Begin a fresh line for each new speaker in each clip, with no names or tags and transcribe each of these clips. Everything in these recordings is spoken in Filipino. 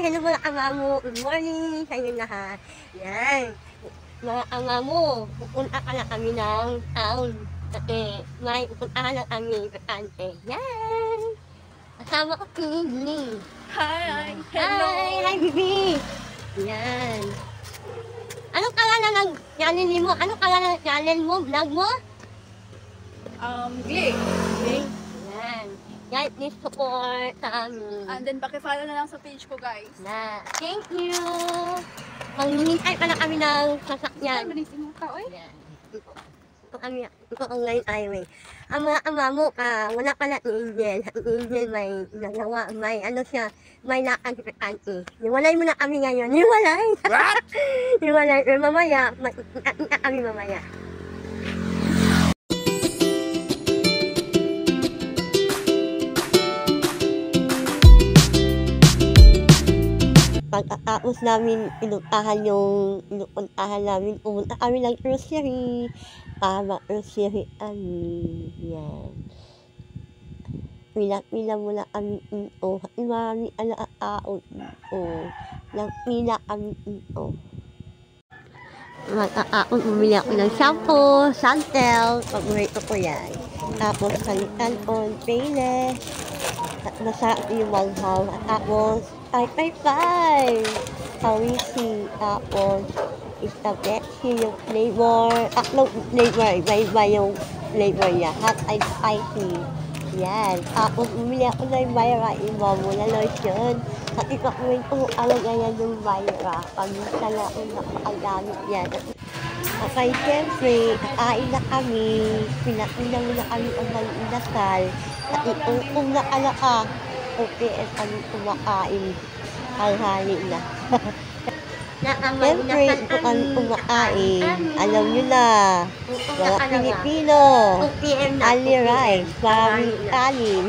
hello mga amamo. Good morning sa inyo lahat. Yan. Mga amamo, pupunta ka na kami ng town. Kasi may pupuntahan na kami sa ante. Yan. Kasama ko si Lee.
Hi! Hello!
Hi, Bibi. Yan. Anong pangalan ng channel mo? Anong pangalan ng channel mo? Vlog mo?
Glee.
Yan. Guys, please support sa amin.
And then, pakifollow na lang sa page ko, guys.
Na, thank you! Manghihintay pa na kami ng sasakyan.
Manising mo ka, oy.
Yan. Ito ang line highway. Ang mga amamo, wala pala ni Angel. Ang Angel may nagawa, may lakad sa kante. Niwalay mo na kami ngayon. Niwalay!
What?
Niwalay. Pero mamaya, makikita kami mamaya. Pagkatapos namin pinuntahan namin, pumunta kami ng grocery. Grocery kami. Yan. Pila muna kami ito. Marami tao ito. Pila kami ito. Magkakaon, bumili ako ng shampoo, Santel. Paborito ko yan. Tapos kalitan ko, Payless. Masarap yung walhaw. Tapos, 555! Kawisi. Tapos, Pepsi yung flavor. Tatlong flavor. Iba yung flavor niya. Hot and spicy. Yan. Tapos, bumili ako ng Myra. Iba mo na lotion. At ikakuhin ko alagayan ng Myra. Pag-isa na ako nakakagamit yan. Okay, siyempre, kain na kami. Pinakina mo na kami ang mag-inasal. At itong nakalaka. Okay, at kami kumakain. Alhali na. Siyempre, ito kami kumakain. Alam nyo na. Mga Pilipino. Ali rice. Maraming kanin.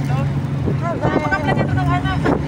Bye-bye.
Pagkaplagyan ko ng ano.